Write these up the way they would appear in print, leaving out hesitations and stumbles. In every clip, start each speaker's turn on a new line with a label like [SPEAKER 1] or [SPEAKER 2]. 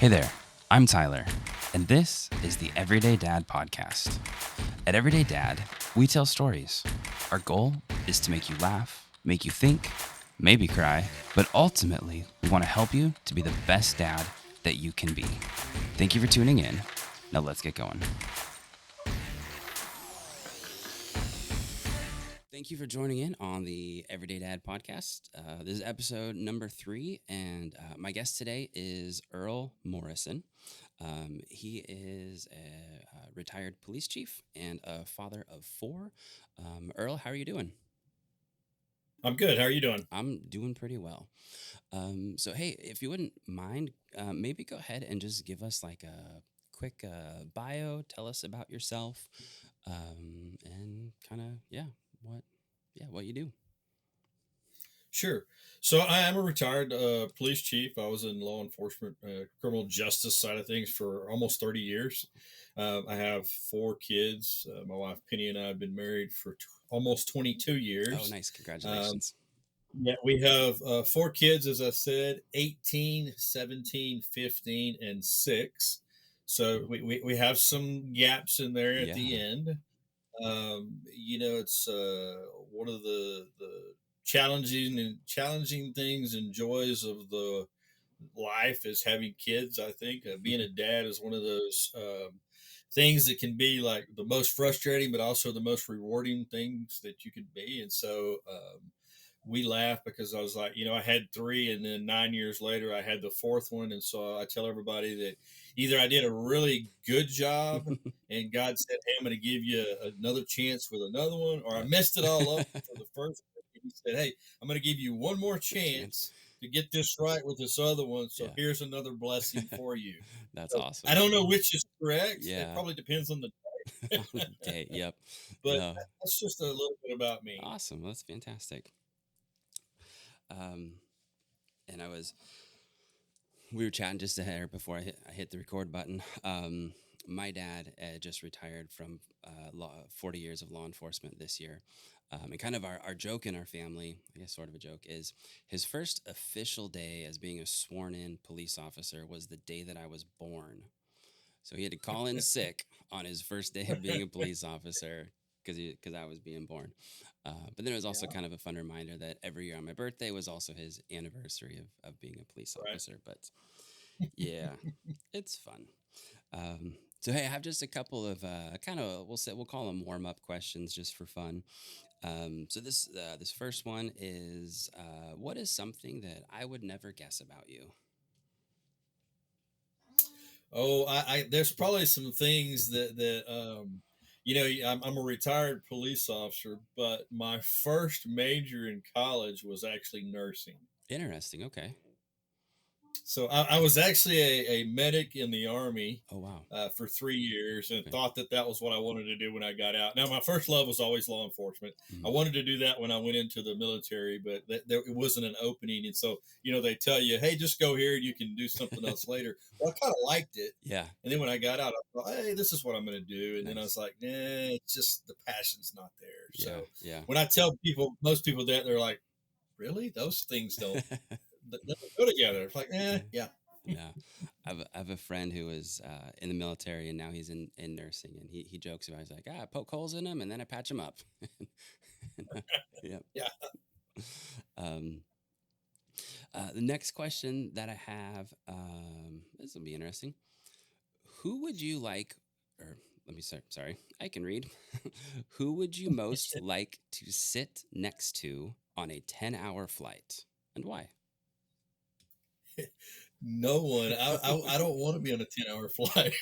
[SPEAKER 1] Hey there, I'm Tyler, and this is the Everyday Dad Podcast. At Everyday Dad, we tell stories. Our goal is to make you laugh, make you think, maybe cry, but ultimately, we want to help you to be the best dad that you can be. Thank you for tuning in. Now let's get going. Thank you for joining in on the Everyday Dad Podcast. This is episode number 3, and my guest today is Earl Morrison. He is a retired police chief and a father of 4. Earl, how are you doing?
[SPEAKER 2] I'm good. How are you doing?
[SPEAKER 1] I'm doing pretty well. So, hey, if you wouldn't mind, maybe go ahead and just give us like a quick bio. Tell us about yourself, and kind of what you do.
[SPEAKER 2] Sure. So I am a retired police chief. I was in law enforcement, criminal justice side of things for almost 30 years. I have 4 kids. My wife Penny and I have been married for almost 22
[SPEAKER 1] Oh,
[SPEAKER 2] years.
[SPEAKER 1] nice!
[SPEAKER 2] Um,
[SPEAKER 1] Congratulations.
[SPEAKER 2] yeah, we have 4 kids, as I said, 18, 17, 15, and 6. So we have some gaps in there at the
[SPEAKER 1] Yeah,
[SPEAKER 2] end. It's one of the challenging things and joys of the life is having kids. I think being a dad is one of those things that can be like the most frustrating, but also the most rewarding things that you could be. And so we laugh because I was like, I had 3, and then 9 years later, I had the 4th one. And so I tell everybody that either I did a really good job and God said, hey, I'm going to give you another chance with another one, or I
[SPEAKER 1] yep.
[SPEAKER 2] messed it all up for the first one. And he said, hey, I'm going to give you one more
[SPEAKER 1] Good chance.
[SPEAKER 2] chance to get this right with this other one. So
[SPEAKER 1] Yeah,
[SPEAKER 2] here's another blessing for you.
[SPEAKER 1] that's
[SPEAKER 2] So I
[SPEAKER 1] awesome.
[SPEAKER 2] don't know which is correct. It
[SPEAKER 1] Yeah.
[SPEAKER 2] probably depends on the
[SPEAKER 1] Okay. Yep.
[SPEAKER 2] but
[SPEAKER 1] No.
[SPEAKER 2] that's just a little bit about me.
[SPEAKER 1] Awesome. That's fantastic. Um, and we were chatting just ahead before I hit the record button. My dad just retired from 40 years of law enforcement this year. And kind of our joke in our family, I guess sort of a joke, is his first official day as being a sworn in police officer was the day that I was born. So he had to call in sick on his first day of being a police officer because I was being born. But then it was also
[SPEAKER 2] Yeah,
[SPEAKER 1] kind of a fun reminder that every year on my birthday was also his anniversary of being a police
[SPEAKER 2] right.
[SPEAKER 1] officer. But yeah, it's fun. So hey, I have just a couple of we'll call them warm up questions just for fun. So this first one is what is something that I would never guess about you?
[SPEAKER 2] Oh, there's probably some things I'm a retired police officer, but my first major in college was actually nursing.
[SPEAKER 1] Interesting. Okay.
[SPEAKER 2] So I was actually a medic in the army
[SPEAKER 1] Oh wow.
[SPEAKER 2] for 3 years, and
[SPEAKER 1] Okay.
[SPEAKER 2] thought that was what I wanted to do when I got out. Now, my first love was always law enforcement. I
[SPEAKER 1] Mhm.
[SPEAKER 2] wanted to do that when I went into the military, but it wasn't an opening. And so, they tell you, hey, just go here and you can do something else later. Well, I kind of liked it.
[SPEAKER 1] Yeah.
[SPEAKER 2] And then when I got out, I thought, hey, this is what I'm going to do. And then I
[SPEAKER 1] Nice.
[SPEAKER 2] was like, nah, it's just the passion's not there.
[SPEAKER 1] Yeah.
[SPEAKER 2] So
[SPEAKER 1] Yeah.
[SPEAKER 2] when I tell people, most people that, they're like, really? Those things don't go together. It's like,
[SPEAKER 1] Yeah.
[SPEAKER 2] yeah.
[SPEAKER 1] No, I have a friend who was in the military and now he's in nursing, and he jokes about he's like, I poke holes in him and then I patch him up. Yep.
[SPEAKER 2] Yeah.
[SPEAKER 1] Um, the next question that I have, this will be interesting. Who would you like, or let me start, sorry, I can read. Who would you most like to sit next to on a 10-hour flight, and why?
[SPEAKER 2] No one. I don't want to be on a 10-hour flight.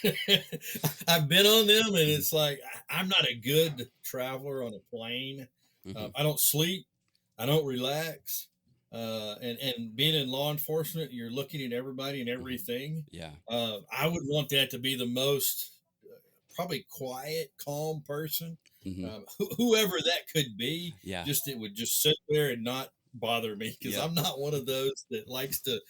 [SPEAKER 2] I've been on them, and
[SPEAKER 1] Mhm.
[SPEAKER 2] it's like I'm not a good traveler on a plane.
[SPEAKER 1] Mhm.
[SPEAKER 2] I don't sleep. I don't relax. And being in law enforcement, you're looking at everybody and
[SPEAKER 1] Mhm.
[SPEAKER 2] everything.
[SPEAKER 1] Yeah.
[SPEAKER 2] I would want that to be the most probably quiet, calm person.
[SPEAKER 1] Mhm.
[SPEAKER 2] Whoever that could be,
[SPEAKER 1] Yeah.
[SPEAKER 2] just it would just sit there and not bother me because
[SPEAKER 1] Yep.
[SPEAKER 2] I'm not one of those that likes to,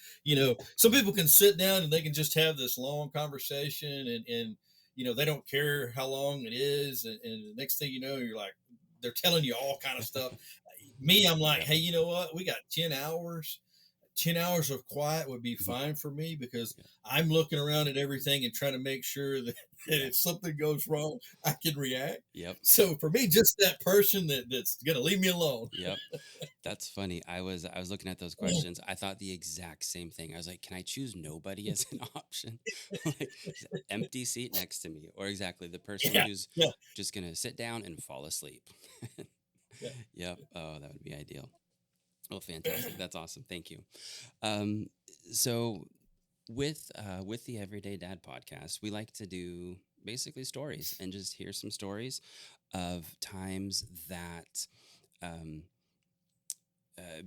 [SPEAKER 2] some people can sit down and they can just have this long conversation, and they don't care how long it is. And the next thing you know, you're like, they're telling you all kind of stuff. Me, I'm like,
[SPEAKER 1] Yep.
[SPEAKER 2] hey, you know what? We got 10 hours. 10 hours of quiet would be
[SPEAKER 1] Mhm.
[SPEAKER 2] fine for me because
[SPEAKER 1] Yeah.
[SPEAKER 2] I'm looking around at everything and trying to make sure that, that
[SPEAKER 1] Yeah.
[SPEAKER 2] if something goes wrong, I can react.
[SPEAKER 1] Yep.
[SPEAKER 2] So for me, just that person that's gonna leave me alone.
[SPEAKER 1] Yep. That's funny. I was looking at those questions. I thought the exact same thing. I was like, can I choose nobody as an option? Like just empty seat next to me, or exactly the person
[SPEAKER 2] Yeah,
[SPEAKER 1] who's
[SPEAKER 2] yeah,
[SPEAKER 1] just gonna sit down and fall asleep.
[SPEAKER 2] yeah.
[SPEAKER 1] Yep. Oh, that would be ideal. Oh, fantastic. That's awesome. Thank you. Um, so with the Everyday Dad podcast, we like to do basically stories and just hear some stories of times that um,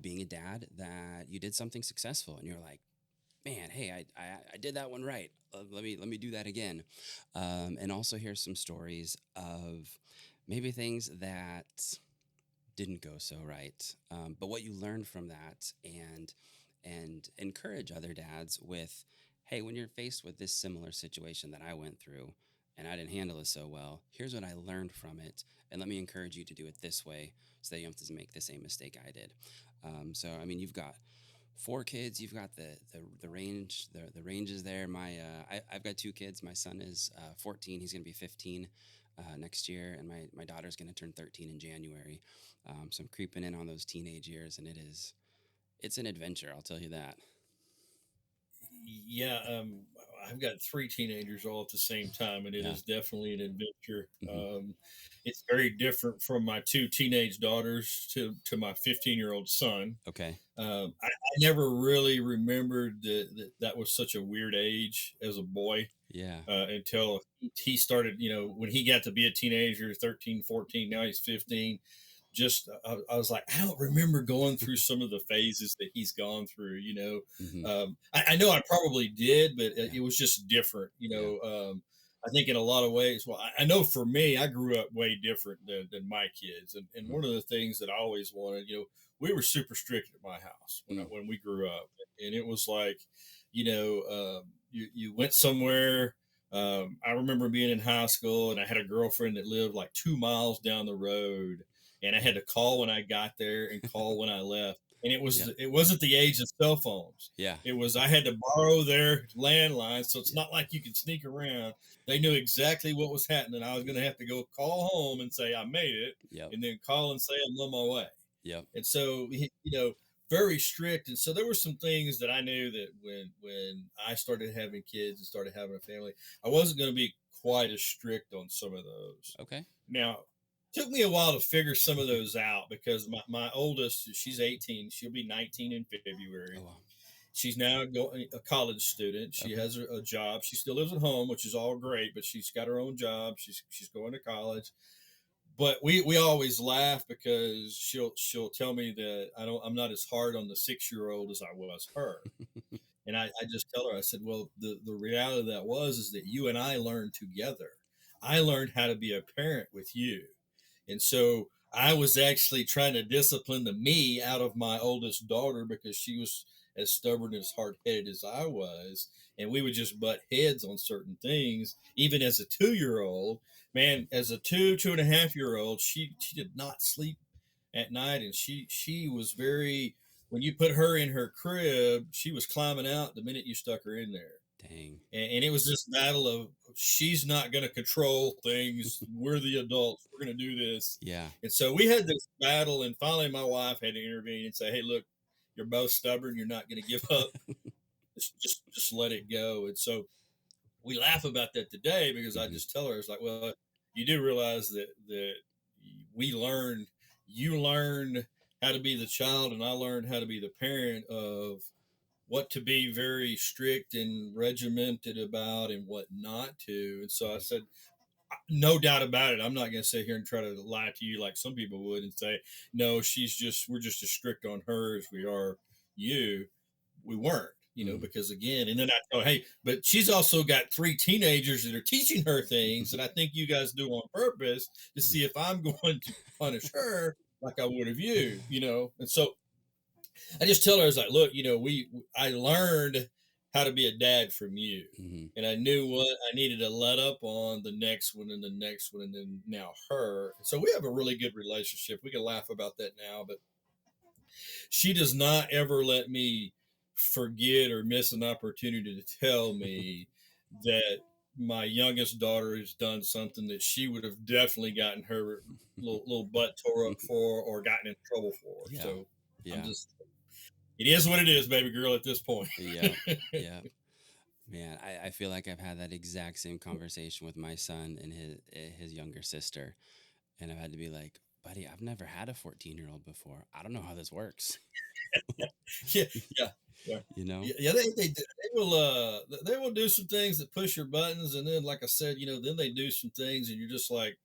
[SPEAKER 1] being a dad that you did something successful and you're like, man, hey, I did that one right. Let me do that again, and also hear some stories of maybe things that didn't go so right, but what you learned from that, and encourage other dads with, hey, when you're faced with this similar situation that I went through and I didn't handle it so well, here's what I learned from it, and let me encourage you to do it this way so that you don't have to make the same mistake I did. So I mean, you've got four kids. You've got the range. The range is there. I've got two kids. My son is 14. He's going to be 15 next year, and my daughter's going to turn 13 in January. So I'm creeping in on those teenage years, and it's an adventure. I'll tell you that.
[SPEAKER 2] Yeah, I've got three teenagers all at the same time, and it
[SPEAKER 1] Yeah.
[SPEAKER 2] is definitely an adventure.
[SPEAKER 1] Hmm.
[SPEAKER 2] It's very different from my two teenage daughters to my 15-year-old son.
[SPEAKER 1] Okay.
[SPEAKER 2] I never really remembered that was such a weird age as a boy
[SPEAKER 1] Yeah.
[SPEAKER 2] until he started, when he got to be a teenager, 13, 14, now he's 15. Just I was like, I don't remember going through some of the phases that he's gone through.
[SPEAKER 1] Hmm.
[SPEAKER 2] I know I probably did, but
[SPEAKER 1] Yeah.
[SPEAKER 2] it was just different.
[SPEAKER 1] Yeah.
[SPEAKER 2] I think in a lot of ways. Well, I know for me, I grew up way different than my kids, and
[SPEAKER 1] Hmm.
[SPEAKER 2] one of the things that I always wanted, we were super strict at my house
[SPEAKER 1] Mm.
[SPEAKER 2] when we grew up, and it was like, you went somewhere. I remember being in high school, and I had a girlfriend that lived like 2 miles down the road, and I had
[SPEAKER 1] Yeah.
[SPEAKER 2] to call when I got there and call when I left. And
[SPEAKER 1] Yep.
[SPEAKER 2] it wasn't the age of cell phones.
[SPEAKER 1] Yeah.
[SPEAKER 2] It was I had to borrow their landline, so it's
[SPEAKER 1] Yep.
[SPEAKER 2] not like you could sneak around. They knew exactly what was happening. I was going to have to go call home and say I made it,
[SPEAKER 1] Yep.
[SPEAKER 2] and then call and say I'm on my way.
[SPEAKER 1] Yep.
[SPEAKER 2] And so very strict. And so there were some things that I knew that when I started having kids and started having a family, I wasn't going to be quite as strict on some of those.
[SPEAKER 1] Okay.
[SPEAKER 2] Now, took me a while to figure some of those out because my oldest, she's 18, she'll be 19 in
[SPEAKER 1] Oh
[SPEAKER 2] February.
[SPEAKER 1] wow.
[SPEAKER 2] She's now going a college student. She
[SPEAKER 1] Okay.
[SPEAKER 2] has a job. She still lives at home, which is all great, but she's got her own job. She's going to college. But we always laugh because she'll tell me that I'm not as hard on the 6 year old as I was her. And I just tell her, I said, well, the reality of that is that you and I learned together. I learned how to be a parent with you. And so I was actually trying to discipline the me out of my oldest daughter because she was as stubborn as hard headed as I was. And we would just butt heads on certain things, even as a 2 year old. Man, as a 2.5 year old, she did not sleep at night, and she was very. When you put her in her crib, she was climbing out the minute you stuck her in there,
[SPEAKER 1] Dang.
[SPEAKER 2] and it was this battle of she's not going to control things. We're the adults. We're going to do this,
[SPEAKER 1] Yeah.
[SPEAKER 2] and so we had this battle. And finally, my wife had to intervene and say, "Hey, look, you're both stubborn. You're not going to give up. Just let it go." And so we laugh about that today because I
[SPEAKER 1] Hmm.
[SPEAKER 2] just tell her, it's like, well, you do realize that we learned, you learned how to be the child, and I learned how to be the parent of what to be very strict and regimented about and what not to. And so I
[SPEAKER 1] Hmm.
[SPEAKER 2] said, no doubt about it. I'm not going to sit here and try to lie to you like some people would and say, no, we're just as strict on her as we are you. We weren't,
[SPEAKER 1] Mm.
[SPEAKER 2] because again, and then I thought, hey, but she's also got three teenagers that are teaching her things that I think you guys do on purpose to see if I'm going to punish her like I would have you. And so I just tell her, I was like, look, I learned how to be a dad from you.
[SPEAKER 1] Hmm.
[SPEAKER 2] And I knew what I needed to let up on the next one and the next one and then now her. So we have a really good relationship. We can laugh about that now, but she does not ever let me forget or miss an opportunity to tell me that my youngest daughter has done something that she would have definitely gotten her little butt tore up for or gotten in trouble for.
[SPEAKER 1] Yeah.
[SPEAKER 2] So I'm
[SPEAKER 1] Yeah.
[SPEAKER 2] just, it is what it is, baby girl, at this point.
[SPEAKER 1] Yep. Yep. Man, I feel like I've had that exact same conversation with my son and his younger sister. And I've had to be like, buddy, I've never had a 14-year-old before. I don't know how this works.
[SPEAKER 2] Yeah, yeah, yeah.
[SPEAKER 1] You know?
[SPEAKER 2] Yeah, they will do some things that push your buttons, and then like I said, then they do some things, and you're just like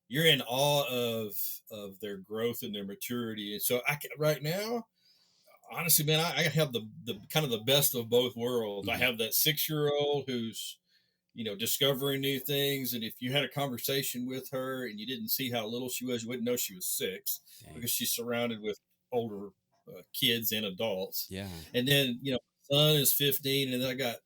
[SPEAKER 2] you're in awe of their growth and their maturity. And so right now, honestly, man, I have the kind of the best of both worlds. I
[SPEAKER 1] Hmm.
[SPEAKER 2] have that 6 year old who's discovering new things. And if you had a conversation with her and you didn't see how little she was, you wouldn't know she was six
[SPEAKER 1] Dang.
[SPEAKER 2] because she's surrounded with older kids and adults.
[SPEAKER 1] Yeah.
[SPEAKER 2] And then, my son is 15, and then I got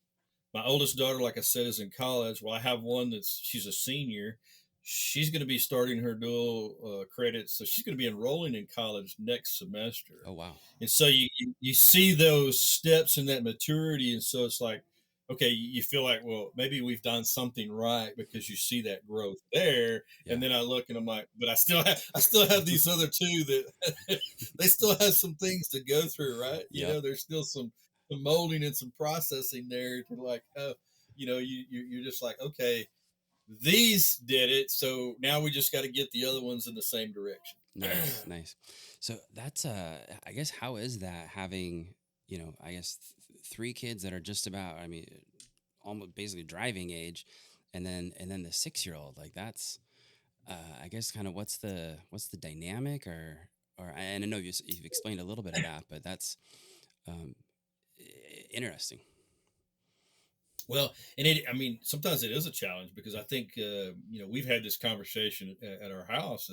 [SPEAKER 2] my oldest daughter, like I said, is in college. Well, I have one she's a senior. She's going to be starting her dual credits, so she's going to be enrolling in college next semester.
[SPEAKER 1] Oh, wow.
[SPEAKER 2] And so you see those steps in that maturity, and so it's like, okay, you feel like, well, maybe we've done something right because you see that growth there.
[SPEAKER 1] Yeah.
[SPEAKER 2] And then I look and I'm like, but I still have these other two that they still have some things to go through, right?
[SPEAKER 1] Yep.
[SPEAKER 2] There's still some molding and some processing there to like, oh, you're just like, okay, these did it, so now we just got to get the other ones in the same direction.
[SPEAKER 1] Nice. Nice. So that's, I guess, how is that having, I guess three kids that are just about, I mean, almost basically driving age, and then the 6-year-old, like that's, I guess, kind of what's the dynamic, or and I know you've explained a little bit of that, but that's um, interesting.
[SPEAKER 2] Well, I mean, sometimes it is a challenge because I think, we've had this conversation at our house.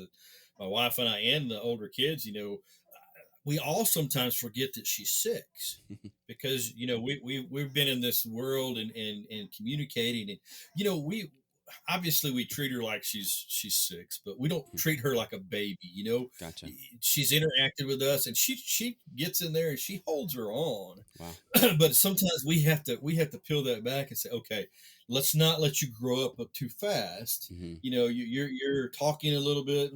[SPEAKER 2] My wife and I, and the older kids, we all sometimes forget that she's six because, we've been in this world and communicating, and, we obviously we treat her like she's six, but we don't treat her like a baby.
[SPEAKER 1] Gotcha.
[SPEAKER 2] She's interacted with us, and she gets in there and she holds her on.
[SPEAKER 1] Wow.
[SPEAKER 2] But sometimes we have to peel that back and say, okay, let's not let you grow up too fast.
[SPEAKER 1] Hmm.
[SPEAKER 2] You're talking a little bit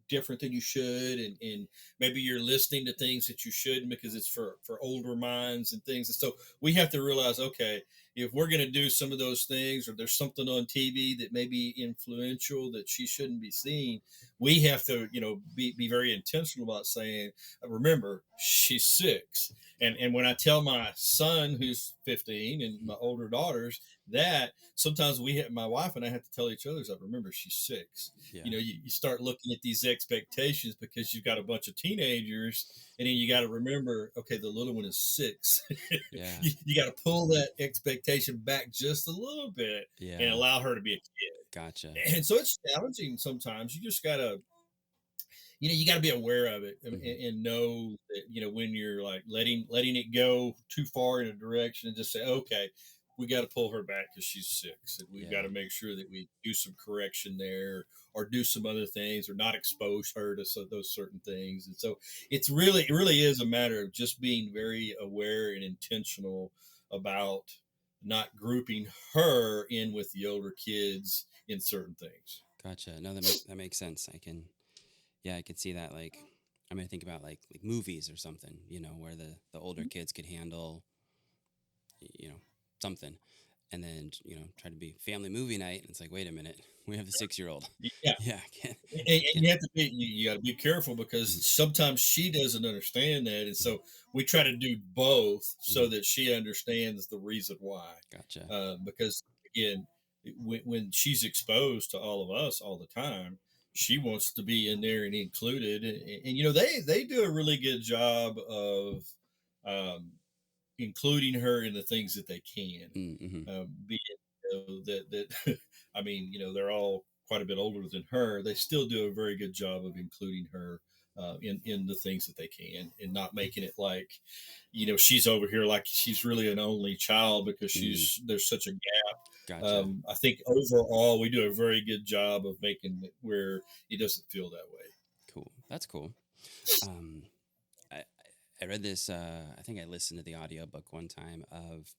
[SPEAKER 2] different than you should, and maybe you're listening to things that you shouldn't because it's for older minds and things. And so we have to realize, okay, if we're going to do some of those things, or there's something on TV that may be influential that she shouldn't be seeing, we have to be very intentional about saying, remember, she's six. And when I tell my son who's 15 and my older daughters that, sometimes my wife and I have to tell each other, like, remember, she's six.
[SPEAKER 1] Yeah.
[SPEAKER 2] You start looking at these expectations because you've got a bunch of teenagers, and then you got to remember, okay, the little one is six.
[SPEAKER 1] Yeah.
[SPEAKER 2] You got to pull that expectation back just a little bit and
[SPEAKER 1] Yeah.
[SPEAKER 2] allow her to be a kid.
[SPEAKER 1] Gotcha.
[SPEAKER 2] And so it's challenging sometimes. You just got to, you got to be aware of it, and,
[SPEAKER 1] Hmm.
[SPEAKER 2] and know that, when you're like letting it go too far in a direction, and just say, okay, we got to pull her back because she's six, and we've got
[SPEAKER 1] Yeah.
[SPEAKER 2] to make sure that we do some correction there, or do some other things, or not expose her to those certain things. And so it really is a matter of just being very aware and intentional about not grouping her in with the older kids in certain things.
[SPEAKER 1] Gotcha. No, that makes sense. I could see that. Like, I mean, I think about like movies or something, where the older kids could handle, you know, something, and then try to be family movie night, and it's like, wait a minute, we have the 6-year-old.
[SPEAKER 2] Yeah.
[SPEAKER 1] Yeah, I can't,
[SPEAKER 2] And
[SPEAKER 1] can't.
[SPEAKER 2] you have to you got to be careful because
[SPEAKER 1] Mhm.
[SPEAKER 2] sometimes she doesn't understand that, and so we try to do both so
[SPEAKER 1] Mhm.
[SPEAKER 2] that she understands the reason why.
[SPEAKER 1] Gotcha.
[SPEAKER 2] Because again, when she's exposed to all of us all the time, she wants to be in there and included, and they do a really good job of um, including her in the things that they can.
[SPEAKER 1] Mm-hmm.
[SPEAKER 2] Be it that I mean, they're all quite a bit older than her. They still do a very good job of including her in the things that they can, and not making it like, she's over here like she's really an only child because
[SPEAKER 1] Mm,
[SPEAKER 2] there's such a gap.
[SPEAKER 1] gotcha.
[SPEAKER 2] I think overall we do a very good job of making it where it doesn't feel that way.
[SPEAKER 1] Cool. That's cool. Um, I, I read this. I think I listened to the audiobook one time of,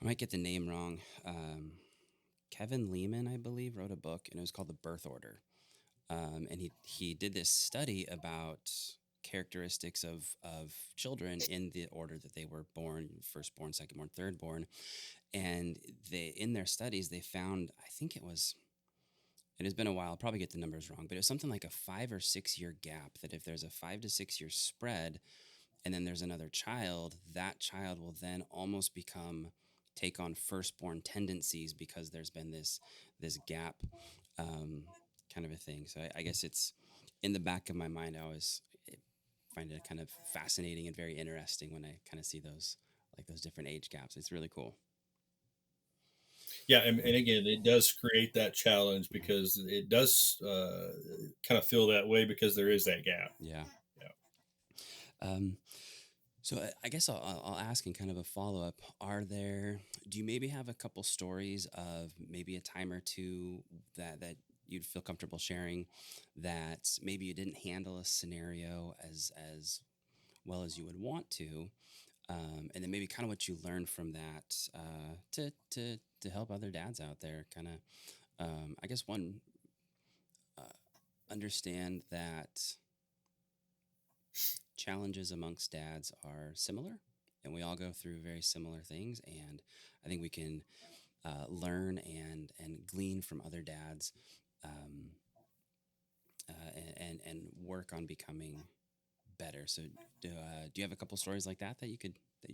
[SPEAKER 1] I might get the name wrong. Kevin Lehman, I believe, wrote a book, and it was called The Birth Order. And he did this study about characteristics of children in the order that they were born: firstborn, secondborn, thirdborn. And they, in their studies, they found, I think it was, it has been a while, I'll probably get the numbers wrong, but it was something like a 5 or 6 year gap, that if there's a 5 to 6 year spread and then there's another child, that child will then almost become, take on firstborn tendencies, because there's been this gap, um, kind of a thing. So I guess it's in the back of my mind. I always find it kind of fascinating and very interesting when I kind of see those, like those different age gaps. It's really cool.
[SPEAKER 2] Yeah, and again, it does create that challenge because it does kind of feel that way because there is that gap.
[SPEAKER 1] Yeah.
[SPEAKER 2] Yeah.
[SPEAKER 1] Um, So I guess I'll ask in kind of a follow up. Do you maybe have a couple stories of maybe a time or two that you'd feel comfortable sharing, that maybe you didn't handle a scenario as well as you would want to, and then maybe kind of what you learned from that, to help other dads out there, kind of, I guess one, uh, understand that challenges amongst dads are similar, and we all go through very similar things. And I think we can, learn and glean from other dads, um, and work on becoming better. So do you have a couple stories like that that you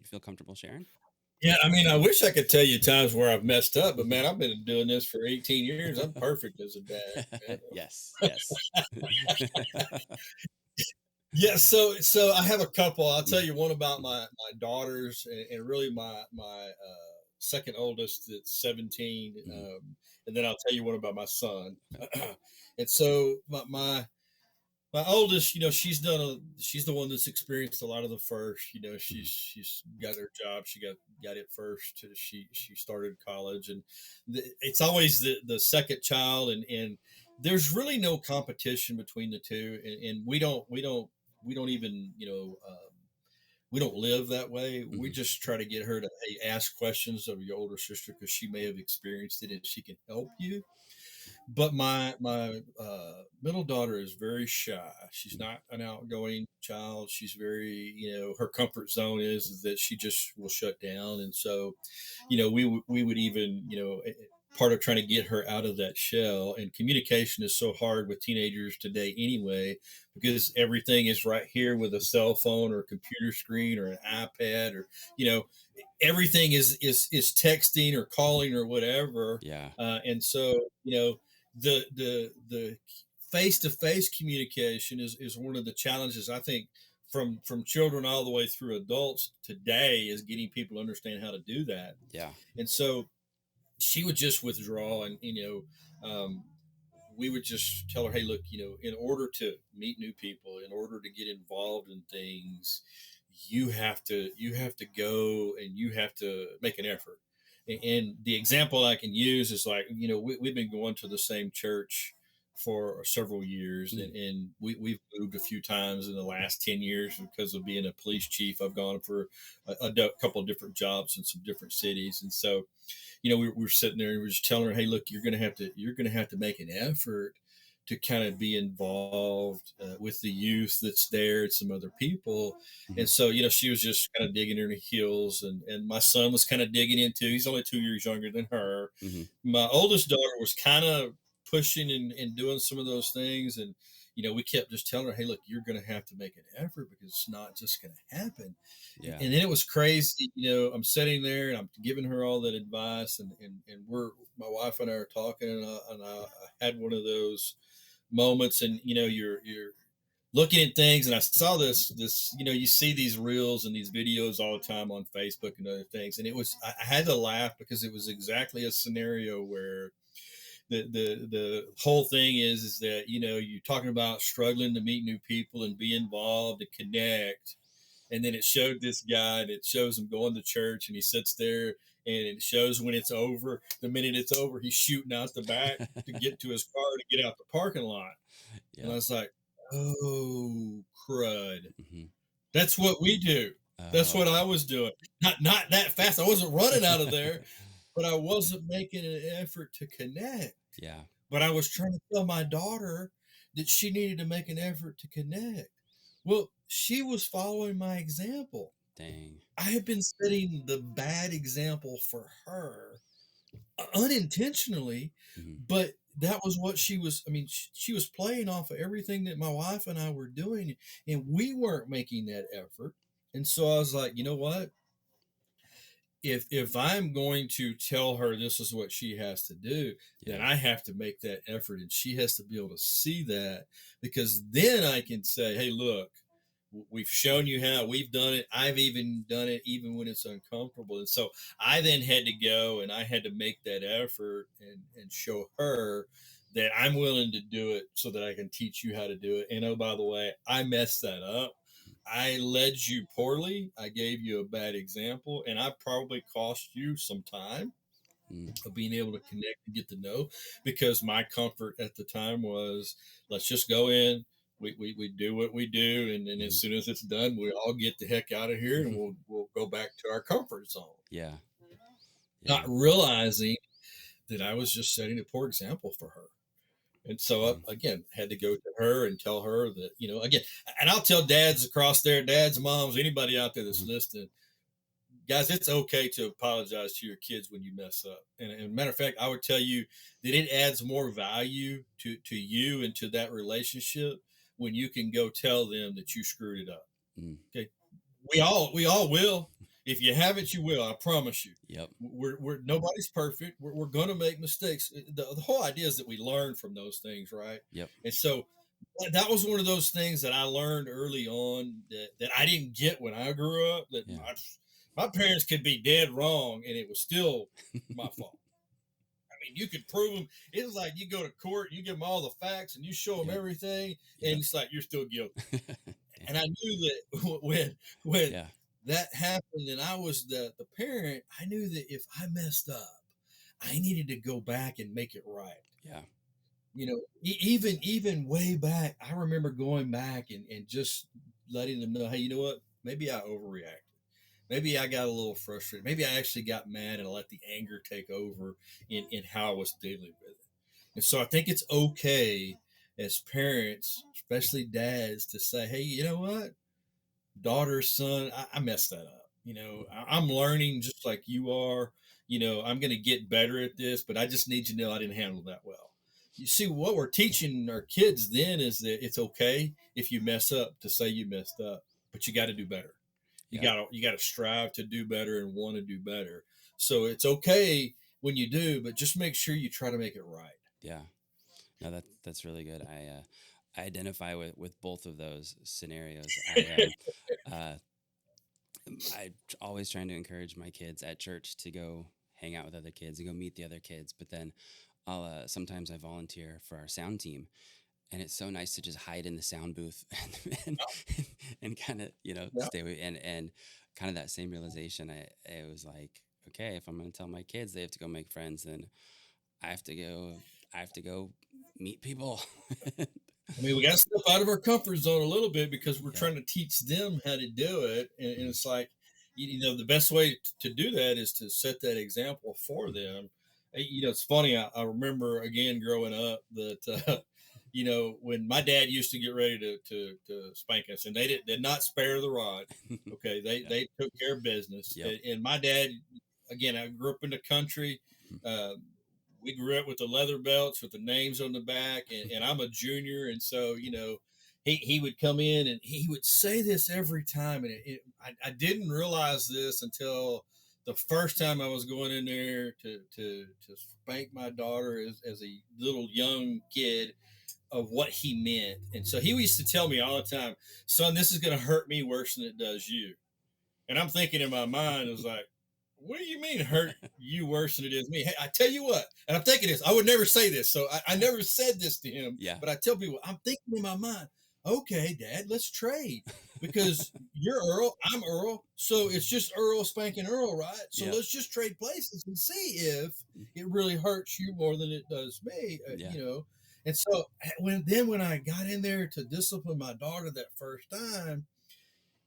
[SPEAKER 1] feel comfortable sharing?
[SPEAKER 2] Yeah, I mean, I wish I could tell you times where I've messed up, but man, I've been doing this for 18 years. I'm perfect as a dad, man.
[SPEAKER 1] Yes, yes.
[SPEAKER 2] Yeah, so I have a couple. I'll tell
[SPEAKER 1] Mhm,
[SPEAKER 2] you one about my daughters, and really my second oldest that's 17,
[SPEAKER 1] mhm.
[SPEAKER 2] and then I'll tell you one about my son.
[SPEAKER 1] Okay.
[SPEAKER 2] And so my oldest, she's the one that's experienced a lot of the first.
[SPEAKER 1] Mhm,
[SPEAKER 2] She's got her job. She got it first. She started college, and it's always the second child, and there's really no competition between the two, and we don't even we don't live that way. We
[SPEAKER 1] mhm.
[SPEAKER 2] just try to get her to, hey, ask questions of your older sister because she may have experienced it and she can help you. But my middle daughter is very shy. She's
[SPEAKER 1] Mm.
[SPEAKER 2] not an outgoing child. She's very, her comfort zone is that she just will shut down. And so, we would even, part of trying to get her out of that shell. And communication is so hard with teenagers today anyway, because everything is right here with a cell phone or a computer screen or an iPad, or you know everything is texting or calling or whatever.
[SPEAKER 1] Yeah.
[SPEAKER 2] And so, the face to face communication is one of the challenges, I think, from children all the way through adults today, is getting people to understand how to do that.
[SPEAKER 1] Yeah.
[SPEAKER 2] And so she would just withdraw, and we would just tell her, hey, look, in order to meet new people, in order to get involved in things, you have to go and you have to make an effort. And the example I can use is, like, we've been going to the same church for several years,
[SPEAKER 1] Mm.
[SPEAKER 2] and we've moved a few times in the last 10 years because of being a police chief. I've gone for a couple of different jobs in some different cities. And so, we're sitting there and we're just telling her, hey, look, you're gonna have to make an effort to kind of be involved with the youth that's there and some other people.
[SPEAKER 1] Mhm,
[SPEAKER 2] And so, she was just kind of digging her heels, and my son was kind of digging in too. He's only 2 years younger than her.
[SPEAKER 1] mhm.
[SPEAKER 2] My oldest daughter was kind of pushing and doing some of those things, and we kept just telling her, hey, look, you're going to have to make an effort because it's not just going to happen. and,
[SPEAKER 1] Yeah.
[SPEAKER 2] and then it was crazy. I'm sitting there and I'm giving her all that advice, and my wife and I are talking, and I had one of those moments, and you're looking at things, and I saw this, you see these reels and these videos all the time on Facebook and other things, and I had to laugh because it was exactly a scenario where the whole thing is that, you're talking about struggling to meet new people and be involved and connect. And then it showed this guy, and it shows him going to church, and he sits there, and it shows when it's over. The minute it's over, he's shooting out the back to get to his car to get out the parking lot. And I
[SPEAKER 1] Yeah.
[SPEAKER 2] was like, oh crud.
[SPEAKER 1] Mhm.
[SPEAKER 2] That's what we do. That's
[SPEAKER 1] Oh,
[SPEAKER 2] what I was doing. Not that fast. I wasn't running out of there, but I wasn't making an effort to connect.
[SPEAKER 1] yeah.
[SPEAKER 2] But I was trying to tell my daughter that she needed to make an effort to connect. Well, she was following my example.
[SPEAKER 1] Dang.
[SPEAKER 2] I had been setting the bad example for her unintentionally,
[SPEAKER 1] Mhm.
[SPEAKER 2] but that was what she was. I mean, she was playing off of everything that my wife and I were doing, and we weren't making that effort. And so I was like, you know what? If I'm going to tell her this is what she has to do, then
[SPEAKER 1] Yeah.
[SPEAKER 2] I have to make that effort, and she has to be able to see that, because then I can say, "Hey, look, we've shown you how we've done it. I've even done it, even when it's uncomfortable." And so I then had to go and I had to make that effort and show her that I'm willing to do it so that I can teach you how to do it. And oh, by the way, I messed that up. I led you poorly. I gave you a bad example, and I probably cost you some time
[SPEAKER 1] Mm.
[SPEAKER 2] of being able to connect and get to know, because my comfort at the time was, let's just go in. We do what we do, and then as
[SPEAKER 1] Mhm.
[SPEAKER 2] soon as it's done, we all get the heck out of here, and we'll go back to our comfort zone,
[SPEAKER 1] Yeah.
[SPEAKER 2] not
[SPEAKER 1] Yeah.
[SPEAKER 2] realizing that I was just setting a poor example for her. And so
[SPEAKER 1] Mm.
[SPEAKER 2] again, had to go to her and tell her that, again, and I'll tell dads across there, dads, moms, anybody out there that's
[SPEAKER 1] Mhm.
[SPEAKER 2] listening, guys, it's okay to apologize to your kids when you mess up. And matter of fact, I would tell you that it adds more value to you and to that relationship when you can go tell them that you screwed it up.
[SPEAKER 1] Mm.
[SPEAKER 2] Okay, we all will. If you haven't, you will. I promise you.
[SPEAKER 1] Yep.
[SPEAKER 2] We're nobody's perfect. We're going to make mistakes. The whole idea is that we learn from those things, right?
[SPEAKER 1] Yep.
[SPEAKER 2] And so that was one of those things that I learned early on that I didn't get when I grew up. That
[SPEAKER 1] Yeah.
[SPEAKER 2] my parents could be dead wrong, and it was still my fault. I mean, you could prove them. It was like you go to court, you give them all the facts, and you show them
[SPEAKER 1] Yep.
[SPEAKER 2] everything, and
[SPEAKER 1] Yep.
[SPEAKER 2] it's like you're still guilty.
[SPEAKER 1] Dang.
[SPEAKER 2] And I knew that when
[SPEAKER 1] Yeah.
[SPEAKER 2] that happened, and I was the parent, I knew that if I messed up, I needed to go back and make it right.
[SPEAKER 1] Yeah.
[SPEAKER 2] Even way back, I remember going back and just letting them know, hey, you know what? Maybe I overreacted. Maybe I got a little frustrated. Maybe I actually got mad and I let the anger take over in how I was dealing with it. And so I think it's okay as parents, especially dads, to say, hey, you know what? Daughter, son, I messed that up. I'm learning just like you are. I'm going to get better at this, but I just need you to know I didn't handle that well. You see, what we're teaching our kids then is that it's okay if you mess up to say you messed up, but you got to do better.
[SPEAKER 1] Yep.
[SPEAKER 2] You got to strive to do better and want to do better. So it's okay when you do, but just make sure you try to make it right.
[SPEAKER 1] Yeah. No, that's really good. I identify with both of those scenarios. Uh, always trying to encourage my kids at church to go hang out with other kids and go meet the other kids. But then I'll sometimes I volunteer for our sound team, and it's so nice to just hide in the sound booth and kind of
[SPEAKER 2] Yeah.
[SPEAKER 1] stay away and kind of that same realization. It was like, okay, if I'm going to tell my kids they have to go make friends, then I have to go. I have to go meet people.
[SPEAKER 2] I mean, we got to step out of our comfort zone a little bit because we're
[SPEAKER 1] Yep.
[SPEAKER 2] trying to teach them how to do it. And
[SPEAKER 1] Mm.
[SPEAKER 2] it's like, the best way to do that is to set that example for
[SPEAKER 1] Mm.
[SPEAKER 2] them. It's funny. I remember again growing up that, when my dad used to get ready to spank us, and they did not spare the rod. Okay. They,
[SPEAKER 1] Yeah.
[SPEAKER 2] they took care of business.
[SPEAKER 1] Yep.
[SPEAKER 2] And my dad, again, I grew up in the country.
[SPEAKER 1] Mm.
[SPEAKER 2] Uh, we grew up with the leather belts with the names on the back, and I'm a junior, and so he would come in and he would say this every time, and I didn't realize this until the first time I was going in there to spank my daughter as a little young kid, of what he meant. And so he used to tell me all the time, son, this is going to hurt me worse than it does you. And I'm thinking in my mind, it was like, what do you mean hurt you worse than it is me? Hey, I tell you what, and I'm thinking this, I would never say this. So I never said this to him,
[SPEAKER 1] Yeah.
[SPEAKER 2] but I tell people, I'm thinking in my mind, okay, Dad, let's trade, because you're Earl, I'm Earl. So it's just Earl spanking Earl, right? So
[SPEAKER 1] Yep.
[SPEAKER 2] let's just trade places and see if it really hurts you more than it does me,
[SPEAKER 1] Yeah.
[SPEAKER 2] And so when I got in there to discipline my daughter that first time,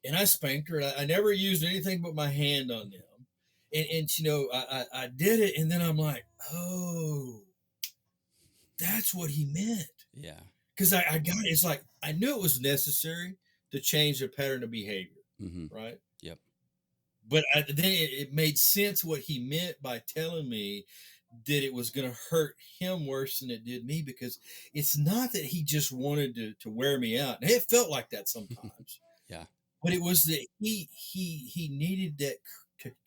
[SPEAKER 2] and I spanked her. I never used anything but my hand on them. And I did it, and then I'm like, oh, that's what he meant.
[SPEAKER 1] Yeah.
[SPEAKER 2] Because I got it. It's like I knew it was necessary to change the pattern of behavior,
[SPEAKER 1] Mm-hmm.
[SPEAKER 2] right?
[SPEAKER 1] Yep.
[SPEAKER 2] But then it made sense what he meant by telling me that it was going to hurt him worse than it did me, because it's not that he just wanted to wear me out. And it felt like that sometimes,
[SPEAKER 1] Yeah.
[SPEAKER 2] but it was that he needed that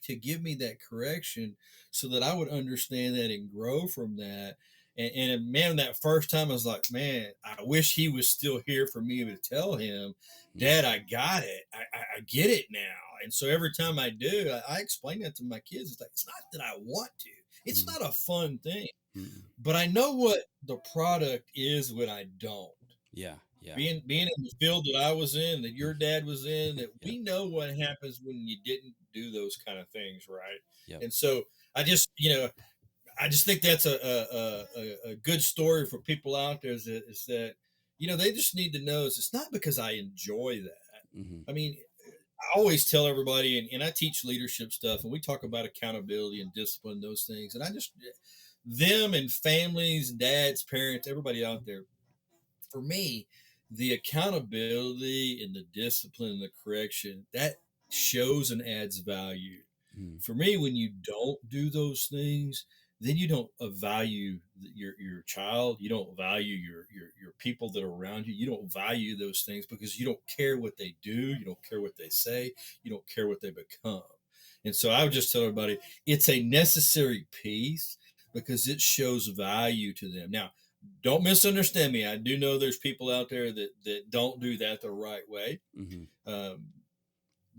[SPEAKER 2] to give me that correction so that I would understand that and grow from that. And man, that first time I was like, man, I wish he was still here for me to tell him,
[SPEAKER 1] Mm-hmm.
[SPEAKER 2] Dad, I got it. I get it now. And so every time I do, I explain that to my kids. It's like, it's not that I want to, it's
[SPEAKER 1] Mm-hmm.
[SPEAKER 2] not a fun thing,
[SPEAKER 1] Mm-hmm.
[SPEAKER 2] but I know what the product is when I don't.
[SPEAKER 1] Yeah. Yeah.
[SPEAKER 2] Being in the field that I was in, that your dad was in, that
[SPEAKER 1] Yep.
[SPEAKER 2] we know what happens when you didn't do those kind of things, right?
[SPEAKER 1] Yep.
[SPEAKER 2] And so I just think that's a good story for people out there. Is that they just need to know is it's not because I enjoy that.
[SPEAKER 1] Mm-hmm.
[SPEAKER 2] I mean, I always tell everybody, and I teach leadership stuff, and we talk about accountability and discipline, those things, and I just them and families, dads, parents, everybody out there, for me, the accountability and the discipline and the correction that shows and adds value.
[SPEAKER 1] Mm-hmm.
[SPEAKER 2] For me, when you don't do those things, then you don't value your child. You don't value your people that are around you. You don't value those things because you don't care what they do. You don't care what they say. You don't care what they become. And so I would just tell everybody it's a necessary piece because it shows value to them. Now, don't misunderstand me. I do know there's people out there that don't do that the right way,
[SPEAKER 1] Mm-hmm.
[SPEAKER 2] um,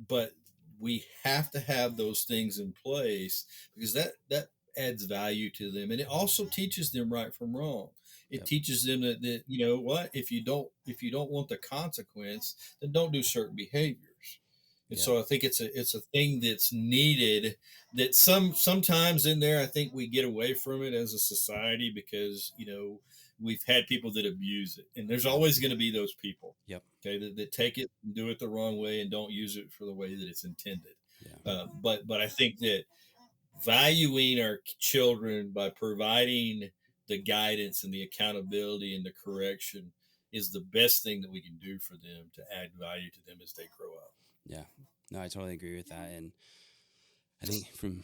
[SPEAKER 2] but we have to have those things in place because that adds value to them, and it also teaches them right from wrong. It
[SPEAKER 1] Yep.
[SPEAKER 2] teaches them that what, if you don't want the consequence, then don't do certain behaviors. And
[SPEAKER 1] Yep.
[SPEAKER 2] so I think it's a thing that's needed, that sometimes in there I think we get away from it as a society because we've had people that abuse it, and there's
[SPEAKER 1] Yep.
[SPEAKER 2] always going to be those people,
[SPEAKER 1] Yep.
[SPEAKER 2] okay, that take it and do it the wrong way and don't use it for the way that it's intended.
[SPEAKER 1] Yeah.
[SPEAKER 2] But I think that valuing our children by providing the guidance and the accountability and the correction is the best thing that we can do for them to add value to them as they grow up.
[SPEAKER 1] Yeah. No, I totally agree with that. And I think from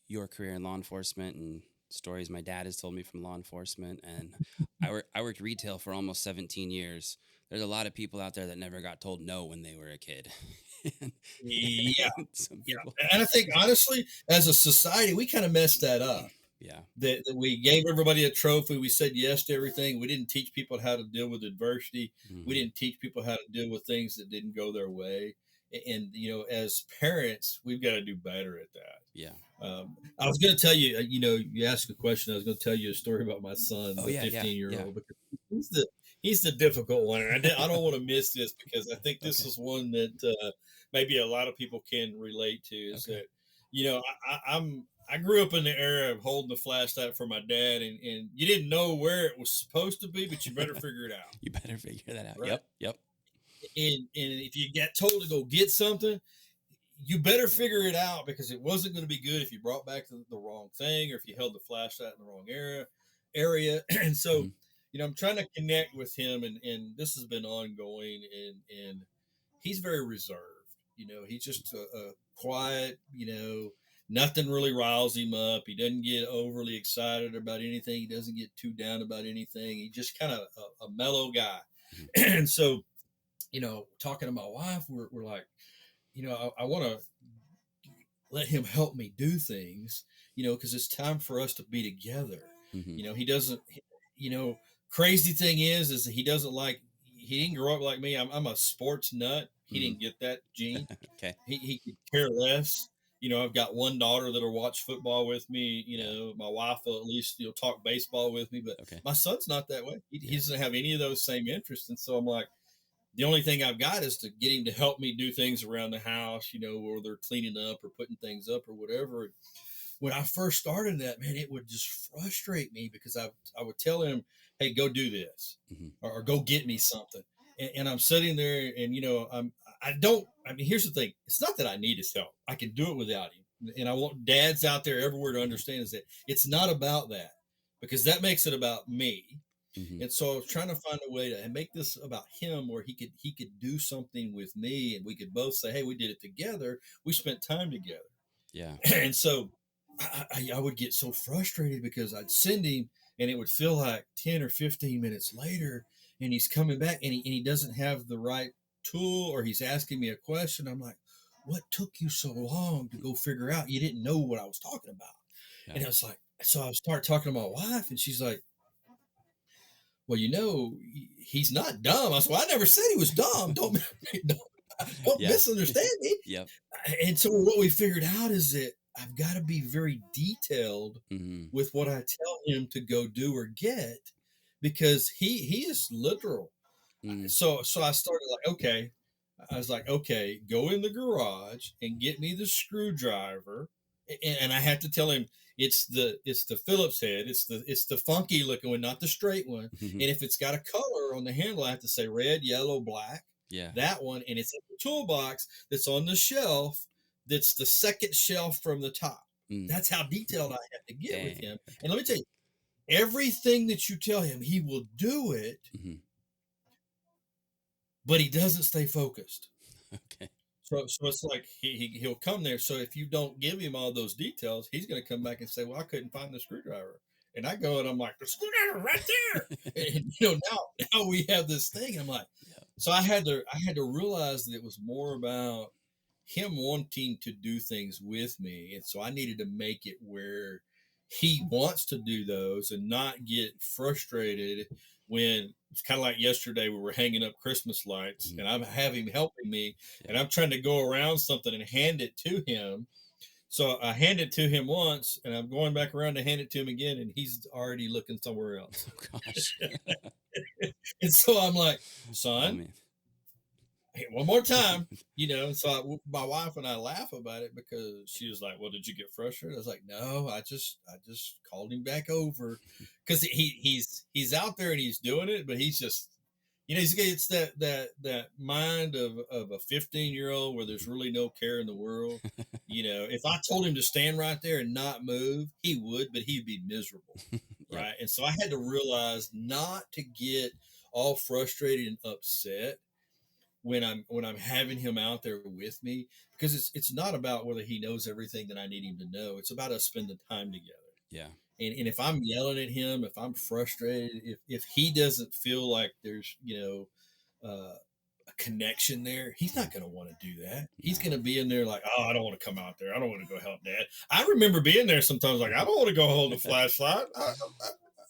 [SPEAKER 1] your career in law enforcement and stories my dad has told me from law enforcement, and I worked retail for almost 17 years. There's a lot of people out there that never got told no when they were a kid. and,
[SPEAKER 2] Yeah,
[SPEAKER 1] and some
[SPEAKER 2] yeah,
[SPEAKER 1] people,
[SPEAKER 2] and I think honestly, as a society, we kind of messed that up.
[SPEAKER 1] yeah.
[SPEAKER 2] That we gave everybody a trophy. We said yes to everything. We didn't teach people how to deal with adversity. We
[SPEAKER 1] Mm-hmm.
[SPEAKER 2] didn't teach people how to deal with things that didn't go their way. And as parents, we've got to do better at that.
[SPEAKER 1] Yeah.
[SPEAKER 2] I was going to tell you, you asked a question. I was going to tell you a story about my son,
[SPEAKER 1] Oh
[SPEAKER 2] my
[SPEAKER 1] yeah. Yeah.
[SPEAKER 2] 15-year
[SPEAKER 1] Yeah.
[SPEAKER 2] old, because he's the difficult one. And I don't want to miss this because I think this
[SPEAKER 1] Okay.
[SPEAKER 2] is one that maybe a lot of people can relate to. Is
[SPEAKER 1] Okay.
[SPEAKER 2] that I grew up in the era of holding the flashlight for my dad, and you didn't know where it was supposed to be, but you better figure it out,
[SPEAKER 1] You better figure that out.
[SPEAKER 2] right?
[SPEAKER 1] Yep. Yep.
[SPEAKER 2] And if you get told to go get something, you better figure it out because it wasn't going to be good if you brought back the wrong thing or if you held the flashlight in the wrong area. And so,
[SPEAKER 1] Mm-hmm.
[SPEAKER 2] I'm trying to connect with him, and this has been ongoing, and he's very reserved. He's just a quiet. Nothing really riles him up. He doesn't get overly excited about anything. He doesn't get too down about anything. He's just kind of a mellow guy.
[SPEAKER 1] Mm-hmm.
[SPEAKER 2] And so, talking to my wife, we're like, I want to let him help me do things, because it's time for us to be together.
[SPEAKER 1] Mm-hmm.
[SPEAKER 2] He doesn't, crazy thing is that he didn't grow up like me. I'm a sports nut. He
[SPEAKER 1] Mm-hmm.
[SPEAKER 2] didn't get that gene.
[SPEAKER 1] Okay.
[SPEAKER 2] He could care less. I've got one daughter that'll watch football with me.
[SPEAKER 1] Yeah.
[SPEAKER 2] My wife will at least, talk baseball with me, but
[SPEAKER 1] Okay.
[SPEAKER 2] my son's not that way. He
[SPEAKER 1] Yeah.
[SPEAKER 2] doesn't have any of those same interests. And so I'm like, the only thing I've got is to get him to help me do things around the house, where they're cleaning up or putting things up or whatever. When I first started that, man, it would just frustrate me because I would tell him, hey, go do this,
[SPEAKER 1] Mm-hmm.
[SPEAKER 2] or go get me something. And I'm sitting there and, I don't. I mean, here's the thing. It's not that I need his help. I can do it without him. And I want dads out there everywhere to understand is that it's not about that, because that makes it about me.
[SPEAKER 1] Hmm.
[SPEAKER 2] And so I was trying to find a way to make this about him, where he could do something with me, and we could both say, "Hey, we did it together. We spent time together."
[SPEAKER 1] Yeah.
[SPEAKER 2] And so I would get so frustrated because I'd send him, and it would feel like 10 or 15 minutes later, and he's coming back, and he doesn't have the right tool, or he's asking me a question. I'm like, what took you so long to go figure out? You didn't know what I was talking about.
[SPEAKER 1] Yeah.
[SPEAKER 2] And I was like, so I start talking to my wife, and she's like, well, he's not dumb. I said, well, I never said he was dumb. Don't
[SPEAKER 1] Yeah.
[SPEAKER 2] misunderstand me.
[SPEAKER 1] Yep.
[SPEAKER 2] And so what we figured out is that I've got to be very detailed
[SPEAKER 1] Hmm.
[SPEAKER 2] with what I tell him to go do or get, because he is literal.
[SPEAKER 1] Mm.
[SPEAKER 2] So I started like, okay, I was like, okay, go in the garage and get me the screwdriver, and I had to tell him it's the Phillips head, it's the funky looking one, not the straight one, and if it's got a color on the handle, I have to say red, yellow, black,
[SPEAKER 1] Yeah.
[SPEAKER 2] that one, and it's in the toolbox that's on the shelf, that's the second shelf from the top.
[SPEAKER 1] Mm.
[SPEAKER 2] That's how detailed I have to get with
[SPEAKER 1] Dang.
[SPEAKER 2] him. And
[SPEAKER 1] Okay.
[SPEAKER 2] let me tell you, everything that you tell him, he will do it,
[SPEAKER 1] Hmm.
[SPEAKER 2] but he doesn't stay focused.
[SPEAKER 1] Okay.
[SPEAKER 2] So it's like he'll come there. So if you don't give him all those details, he's going to come back and say, "Well, I couldn't find the screwdriver." And I go and I'm like, "The screwdriver right there." And now we have this thing. I'm like,
[SPEAKER 1] Yeah.
[SPEAKER 2] so I had to realize that it was more about him wanting to do things with me, and so I needed to make it where he wants to do those and not get frustrated when it's kind of like yesterday we were hanging up Christmas lights,
[SPEAKER 1] Mm.
[SPEAKER 2] and I'm having helping me, and
[SPEAKER 1] Yeah.
[SPEAKER 2] I'm trying to go around something and hand it to him. So I hand it to him once, and I'm going back around to hand it to him again, and he's already looking somewhere else.
[SPEAKER 1] Oh gosh.
[SPEAKER 2] And so I'm like,
[SPEAKER 1] Oh
[SPEAKER 2] son,
[SPEAKER 1] man.
[SPEAKER 2] hey, one more time, So my wife and I laugh about it because she was like, "Well, did you get frustrated?" I was like, "No, I just called him back over, because he's out there and he's doing it, but he's just." It's that mind of a 15-year-old where there's really no care in the world. If I told him to stand right there and not move, he would, but he'd be miserable,
[SPEAKER 1] Yep.
[SPEAKER 2] right? And so I had to realize not to get all frustrated and upset when I'm having him out there with me, because it's not about whether he knows everything that I need him to know. It's about us spending time together.
[SPEAKER 1] Yeah.
[SPEAKER 2] And if I'm yelling at him, if I'm frustrated, if he doesn't feel like there's a connection there, he's
[SPEAKER 1] Mm.
[SPEAKER 2] not going to want to do that. He's going
[SPEAKER 1] No.
[SPEAKER 2] to be in there like, oh, I don't want to come out there. I don't want to go help dad. I remember being there sometimes like, I don't want to go hold the flashlight.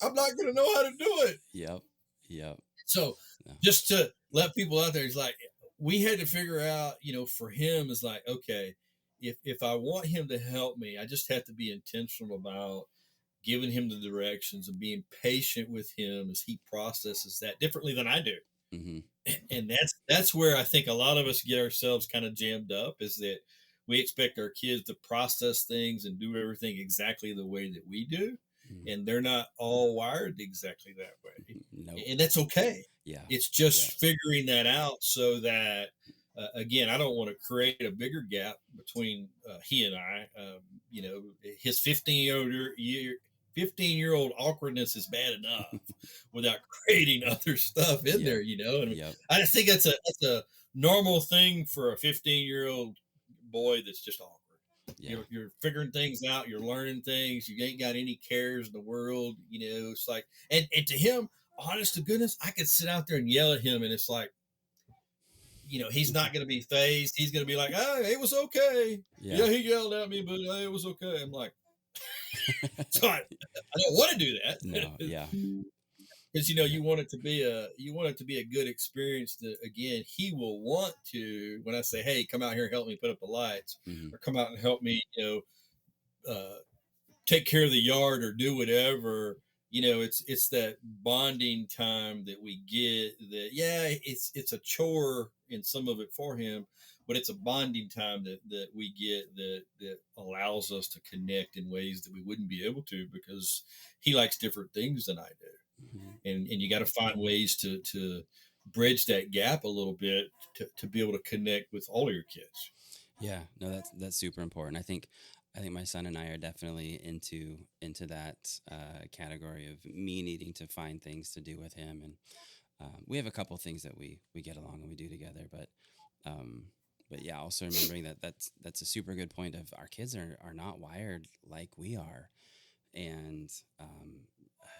[SPEAKER 2] I'm not going to know how to do it.
[SPEAKER 1] Yep. Yep.
[SPEAKER 2] So
[SPEAKER 1] No.
[SPEAKER 2] just to let people out there, it's like we had to figure out, for him is like, okay, if I want him to help me, I just have to be intentional about giving him the directions and being patient with him as he processes that differently than I do.
[SPEAKER 1] Hmm.
[SPEAKER 2] And that's where I think a lot of us get ourselves kind of jammed up, is that we expect our kids to process things and do everything exactly the way that we do,
[SPEAKER 1] Mm.
[SPEAKER 2] and they're not all wired exactly that way,
[SPEAKER 1] Nope.
[SPEAKER 2] and that's okay.
[SPEAKER 1] Yeah.
[SPEAKER 2] It's
[SPEAKER 1] Yeah.
[SPEAKER 2] just figuring that out, so that again, I don't want to create a bigger gap between he and I. His 15-year old awkwardness is bad enough without creating other stuff in
[SPEAKER 1] Yep.
[SPEAKER 2] there, and
[SPEAKER 1] Yep.
[SPEAKER 2] I just think that's a normal thing for a 15-year-old boy that's just awkward.
[SPEAKER 1] Yeah.
[SPEAKER 2] You're figuring things out, you're learning things, you ain't got any cares in the world, it's like, and to him, honest to goodness, I could sit out there and yell at him, and it's like, he's not going to be phased. He's going to be like, "Oh, it was okay.
[SPEAKER 1] Yeah.
[SPEAKER 2] Yeah, he yelled at me, but it was okay." I'm like, so I don't want to do
[SPEAKER 1] No.
[SPEAKER 2] that.
[SPEAKER 1] Yeah.
[SPEAKER 2] Because
[SPEAKER 1] Yeah.
[SPEAKER 2] you want it to be a good experience. That again, he will want to, when I say, "Hey, come out here and help me put up the lights,"
[SPEAKER 1] Hmm.
[SPEAKER 2] or "Come out and help me," take care of the yard or do whatever. It's that bonding time that we get. That, yeah, it's a chore in some of it for him, but it's a bonding time that we get, that allows us to connect in ways that we wouldn't be able to, because he likes different things than I do,
[SPEAKER 1] Hmm.
[SPEAKER 2] and you got to find ways to bridge that gap a little bit to be able to connect with all of your kids.
[SPEAKER 1] Yeah, no, that's super important. I think my son and I are definitely into that category of me needing to find things to do with him, and we have a couple things that we get along and we do together. Um, but yeah, also remembering that that's a super good point. Of our kids are not wired like we are, and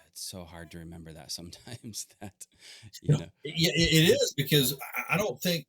[SPEAKER 1] it's so hard to remember that sometimes. That you
[SPEAKER 2] Yeah,
[SPEAKER 1] know,
[SPEAKER 2] it is because I don't think,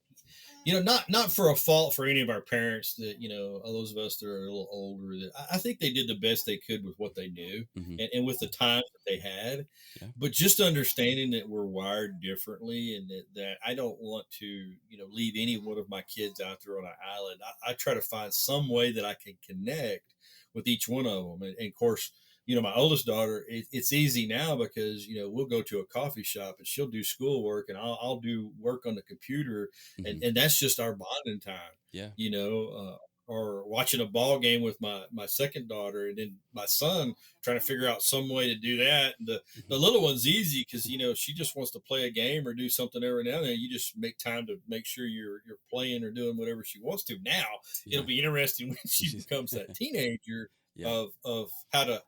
[SPEAKER 2] not for a fault for any of our parents that, all those of us that are a little older, that I think they did the best they could with what they knew,
[SPEAKER 1] hmm
[SPEAKER 2] and with the time that they had.
[SPEAKER 1] yeah,
[SPEAKER 2] But just understanding that we're wired differently, and that I don't want to, leave any one of my kids out there on an island. I try to find some way that I can connect with each one of them. And of course, my oldest daughter, it's easy now because, we'll go to a coffee shop and she'll do schoolwork and I'll do work on the computer, and
[SPEAKER 1] hmm
[SPEAKER 2] that's just our bonding time,
[SPEAKER 1] yeah,
[SPEAKER 2] you know. Or watching a ball game with my second daughter, and then my son trying to figure out some way to do that. And the
[SPEAKER 1] hmm
[SPEAKER 2] little one's easy because, she just wants to play a game or do something every now and then. You just make time to make sure you're playing or doing whatever she wants to. Now it'll
[SPEAKER 1] yeah.
[SPEAKER 2] be interesting when she becomes that teenager
[SPEAKER 1] Yeah.
[SPEAKER 2] of how to,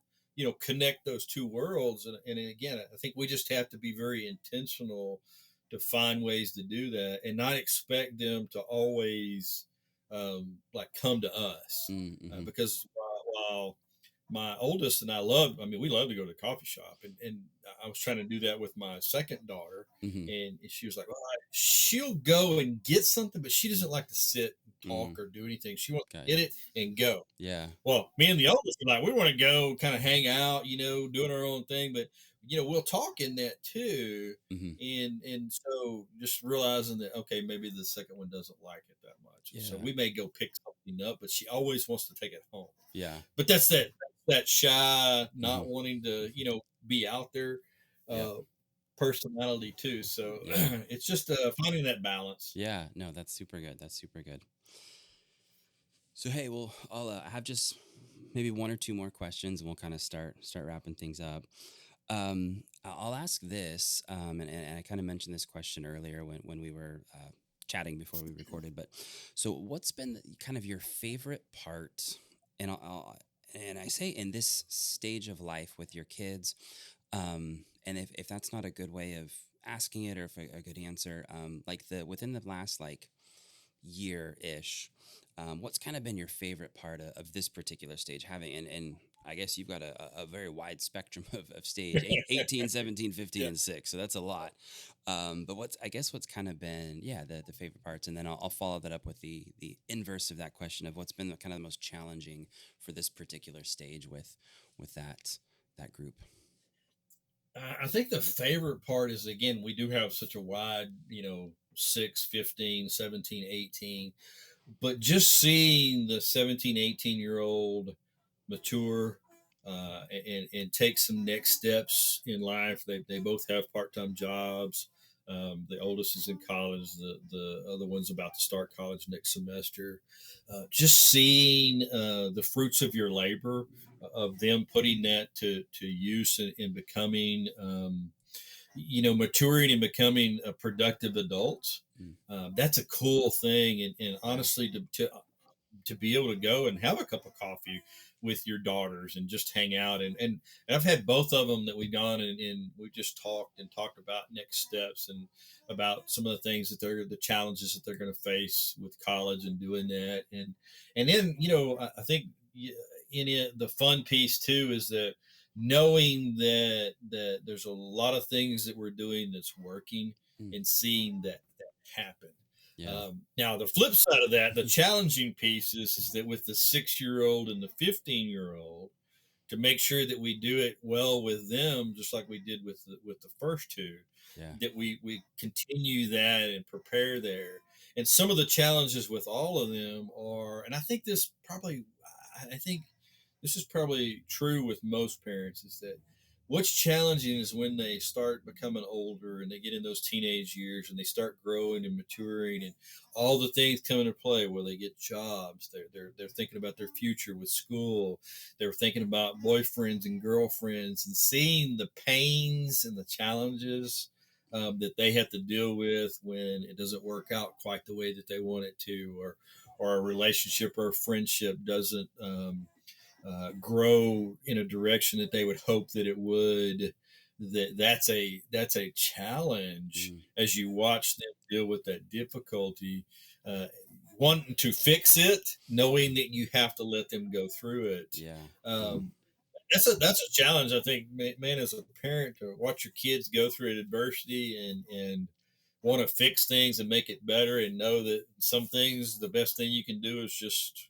[SPEAKER 2] connect those two worlds. And again, I think we just have to be very intentional to find ways to do that, and not expect them to always, like, come to us,
[SPEAKER 1] Mm-hmm.
[SPEAKER 2] because while my oldest and I love, I mean, we love to go to the coffee shop, and I was trying to do that with my second daughter,
[SPEAKER 1] Mm-hmm.
[SPEAKER 2] and she was like, well, she'll go and get something, but she doesn't like to sit and
[SPEAKER 1] Mm.
[SPEAKER 2] talk or do anything. She wants
[SPEAKER 1] Got
[SPEAKER 2] to
[SPEAKER 1] you.
[SPEAKER 2] get it and go.
[SPEAKER 1] Yeah.
[SPEAKER 2] Well, me and the oldest are like, we want to go kind of hang out, doing our own thing, but we'll talk in that too.
[SPEAKER 1] Mm-hmm.
[SPEAKER 2] And so just realizing that, okay, maybe the second one doesn't like it that much. And so
[SPEAKER 1] Yeah.
[SPEAKER 2] we may go pick something up, but she always wants to take it home.
[SPEAKER 1] Yeah.
[SPEAKER 2] But that's that shy,
[SPEAKER 1] Mm-hmm.
[SPEAKER 2] not wanting to, be out there,
[SPEAKER 1] Yep.
[SPEAKER 2] uh personality too. So
[SPEAKER 1] Yeah.
[SPEAKER 2] it's just finding that balance.
[SPEAKER 1] Yeah. No, that's super good. That's super good. So hey, well, I have just maybe one or two more questions, and we'll kind of start wrapping things up. I'll ask this, and I kind of mentioned this question earlier when we were chatting before we recorded. But so, what's been kind of your favorite part? And and I say in this stage of life with your kids, and if that's not a good way of asking it, or if a good answer, like the within the last like year ish, what's kind of been your favorite part of this particular stage having, and I guess you've got a very wide spectrum of stage 18, 17, 15,
[SPEAKER 2] Yeah.
[SPEAKER 1] and 6, so that's a lot. But I guess what's kind of been, yeah, the favorite parts, and then I'll follow that up with the inverse of that question of what's been the kind of the most challenging for this particular stage with that group.
[SPEAKER 2] I think the favorite part is, again, we do have such a wide, 6, 15, 17, 18, but just seeing the 17, 18-year old mature, and take some next steps in life. They both have part-time jobs. The oldest is in college. The other one's about to start college next semester. Just seeing the fruits of your labor, of them putting that to use, and becoming, maturing and becoming a productive adults.
[SPEAKER 1] Mm,
[SPEAKER 2] That's a cool thing. And
[SPEAKER 1] yeah.
[SPEAKER 2] honestly, to be able to go and have a cup of coffee with your daughters and just hang out, and I've had both of them that we've gone and we just talked about next steps, and about some of the things that the challenges that they're going to face with college and doing that. And then, I think, in it, the fun piece too is that knowing that there's a lot of things that we're doing that's working,
[SPEAKER 1] Mm,
[SPEAKER 2] and seeing that happen.
[SPEAKER 1] yeah.
[SPEAKER 2] Now, the flip side of that, the challenging piece is that with the 6-year old and the 15-year old, to make sure that we do it well with them, just like we did with the first two,
[SPEAKER 1] Yeah.
[SPEAKER 2] that we continue that and prepare there. And some of the challenges with all of them are, and I think this is probably true with most parents, is that what's challenging is when they start becoming older and they get in those teenage years and they start growing and maturing, and all the things come into play where they get jobs. They're thinking about their future with school. They're thinking about boyfriends and girlfriends, and seeing the pains and the challenges that they have to deal with when it doesn't work out quite the way that they want it to, or a relationship or a friendship doesn't grow in a direction that they would hope that it would. That's a challenge
[SPEAKER 1] Mm,
[SPEAKER 2] as you watch them deal with that difficulty, uh, wanting to fix it, knowing that you have to let them go through it.
[SPEAKER 1] yeah. Mm,
[SPEAKER 2] Um, that's a challenge, I think, man, as a parent, to watch your kids go through adversity and want to fix things and make it better, and know that some things, the best thing you can do is just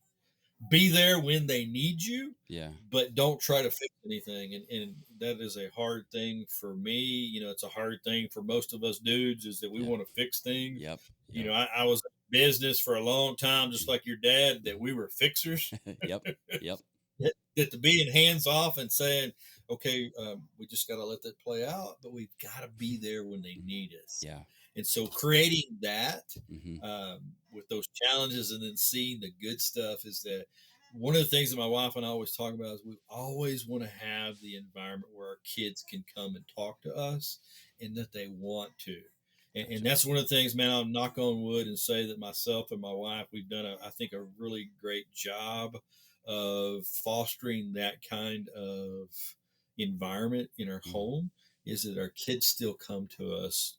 [SPEAKER 2] be there when they need you,
[SPEAKER 1] yeah.
[SPEAKER 2] but don't try to fix anything. And that is a hard thing for me. It's a hard thing for most of us dudes, is that we
[SPEAKER 1] Yeah.
[SPEAKER 2] want to fix things.
[SPEAKER 1] Yep. Yep.
[SPEAKER 2] I was in business for a long time, just
[SPEAKER 1] Mm,
[SPEAKER 2] like your dad, that
[SPEAKER 1] mhm.
[SPEAKER 2] we were fixers.
[SPEAKER 1] Yep. Yep.
[SPEAKER 2] That to being hands off and saying, okay, we just got to let that play out, but we've got to be there when they need us.
[SPEAKER 1] Yeah.
[SPEAKER 2] And so creating that,
[SPEAKER 1] Hmm.
[SPEAKER 2] with those challenges and then seeing the good stuff, is that one of the things that my wife and I always talk about is we always want to have the environment where our kids can come and talk to us, and that they want to. And
[SPEAKER 1] Gotcha.
[SPEAKER 2] that's one of the things, man, I'll knock on wood and say that myself and my wife, we've done, I think, a really great job of fostering that kind of environment in our
[SPEAKER 1] Mm,
[SPEAKER 2] home, is that our kids still come to us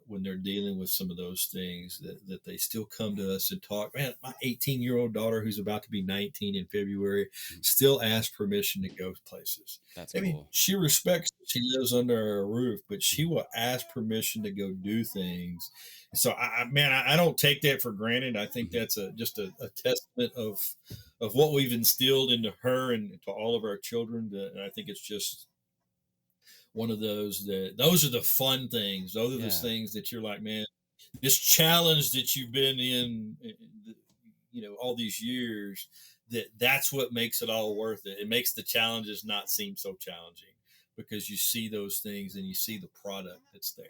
[SPEAKER 2] when they're dealing with some of those things, that they still come to us and talk. Man, my 18-year-old daughter, who's about to be 19 in February,
[SPEAKER 1] mm.
[SPEAKER 2] still asks permission to go places.
[SPEAKER 1] That's
[SPEAKER 2] I mean,
[SPEAKER 1] cool.
[SPEAKER 2] she respects that she lives under a roof, but
[SPEAKER 1] Mm,
[SPEAKER 2] she will ask permission to go do things. So, man, I don't take that for granted. I think
[SPEAKER 1] mhm.
[SPEAKER 2] that's just a testament of what we've instilled into her and to all of our children. And I think it's just one of those are the fun things. Those are the
[SPEAKER 1] Yeah.
[SPEAKER 2] things that you're like, man, this challenge that you've been in, all these years, that's what makes it all worth it. It makes the challenges not seem so challenging, because you see those things and you see the product that's there.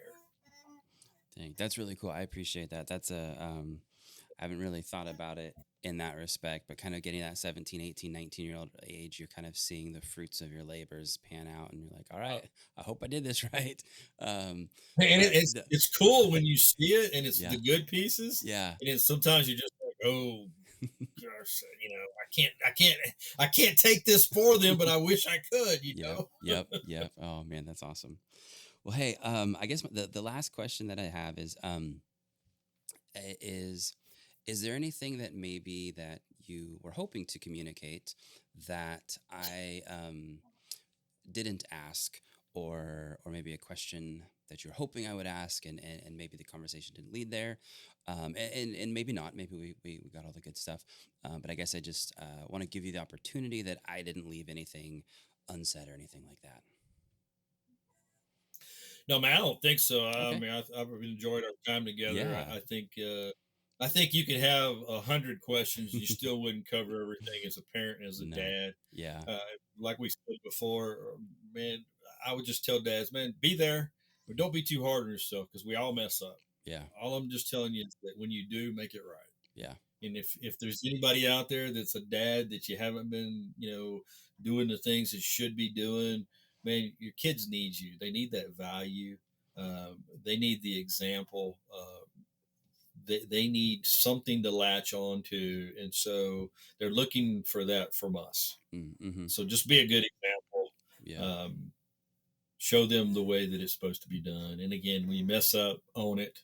[SPEAKER 1] Dang, that's really cool. I appreciate that. I haven't really thought about it in that respect, but kind of getting that 17, 18, 19-year old age, you're kind of seeing the fruits of your labors pan out and you're like, all right, I hope I did this right. Um,
[SPEAKER 2] And
[SPEAKER 1] but
[SPEAKER 2] it's cool when you see it, and it's
[SPEAKER 1] yeah,
[SPEAKER 2] the good pieces,
[SPEAKER 1] yeah,
[SPEAKER 2] and then sometimes you just like, oh gosh, I can't take this for them, but I wish I could,
[SPEAKER 1] yep, yep, yep. Oh man, that's awesome. Well, hey, I guess the last question that I have is is there anything that maybe that you were hoping to communicate that I didn't ask, or maybe a question that you're hoping I would ask, and maybe the conversation didn't lead there, and maybe not, maybe we got all the good stuff, but I guess I just want to give you the opportunity that I didn't leave anything unsaid or anything like that.
[SPEAKER 2] No, man, I don't think so. I
[SPEAKER 1] Okay.
[SPEAKER 2] mean, I've enjoyed our time together.
[SPEAKER 1] Yeah.
[SPEAKER 2] I think you could have 100 questions, you still wouldn't cover everything as a parent and as a
[SPEAKER 1] No.
[SPEAKER 2] dad.
[SPEAKER 1] Yeah.
[SPEAKER 2] Uh, like we said before, man, I would just tell dads, man, be there, but don't be too hard on yourself, because we all mess up.
[SPEAKER 1] Yeah.
[SPEAKER 2] All I'm just telling you is that when you do, make it right.
[SPEAKER 1] Yeah.
[SPEAKER 2] And if there's anybody out there that's a dad that you haven't been, doing the things that should be doing, man, your kids need you. They need that value. They need the example. They need something to latch on to, and so they're looking for that from us.
[SPEAKER 1] Mm-hmm.
[SPEAKER 2] So just be a good example.
[SPEAKER 1] Yeah.
[SPEAKER 2] Um, Show them the way that it's supposed to be done. And again, when you mess up, own it.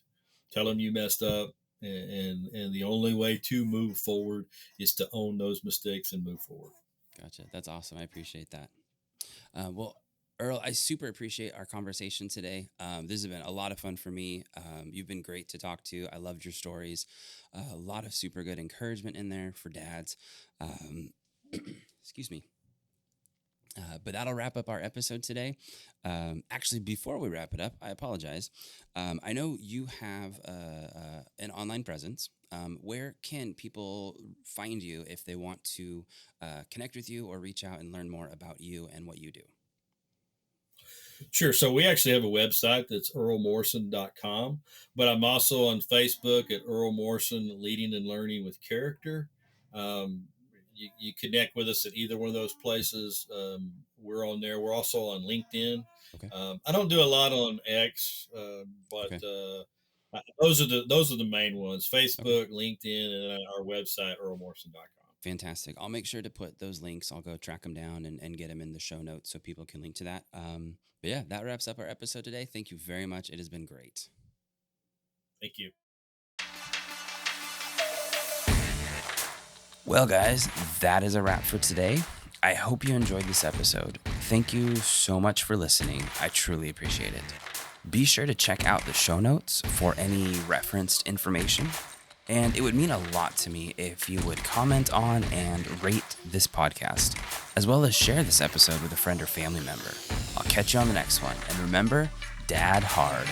[SPEAKER 2] Tell them you messed up, and the only way to move forward is to own those mistakes and move forward.
[SPEAKER 1] Gotcha. That's awesome. I appreciate that. Well, Earl, I super appreciate our conversation today. This has been a lot of fun for me. You've been great to talk to. I loved your stories. A lot of super good encouragement in there for dads. Um, excuse me. But that'll wrap up our episode today. Actually, before we wrap it up, I apologize. I know you have an online presence. Where can people find you if they want to connect with you or reach out and learn more about you and what you do?
[SPEAKER 2] Sure. So we actually have a website that's earlmorrison.com, but I'm also on Facebook at Earl Morrison Leading and Learning with Character. Um, you connect with us at either one of those places. We're on there. We're also on LinkedIn.
[SPEAKER 1] Okay.
[SPEAKER 2] I don't do a lot on X, but
[SPEAKER 1] Okay.
[SPEAKER 2] those are the main ones:
[SPEAKER 1] Okay.
[SPEAKER 2] Facebook, LinkedIn, and then our website, earlmorrison.com.
[SPEAKER 1] Fantastic. I'll make sure to put those links. I'll go track them down and get them in the show notes so people can link to that. But yeah, that wraps up our episode today. Thank you very much. It has been great.
[SPEAKER 2] Thank you.
[SPEAKER 1] Well, guys, that is a wrap for today. I hope you enjoyed this episode. Thank you so much for listening. I truly appreciate it. Be sure to check out the show notes for any referenced information. And it would mean a lot to me if you would comment on and rate this podcast, as well as share this episode with a friend or family member. I'll catch you on the next one. And remember, Dad hard.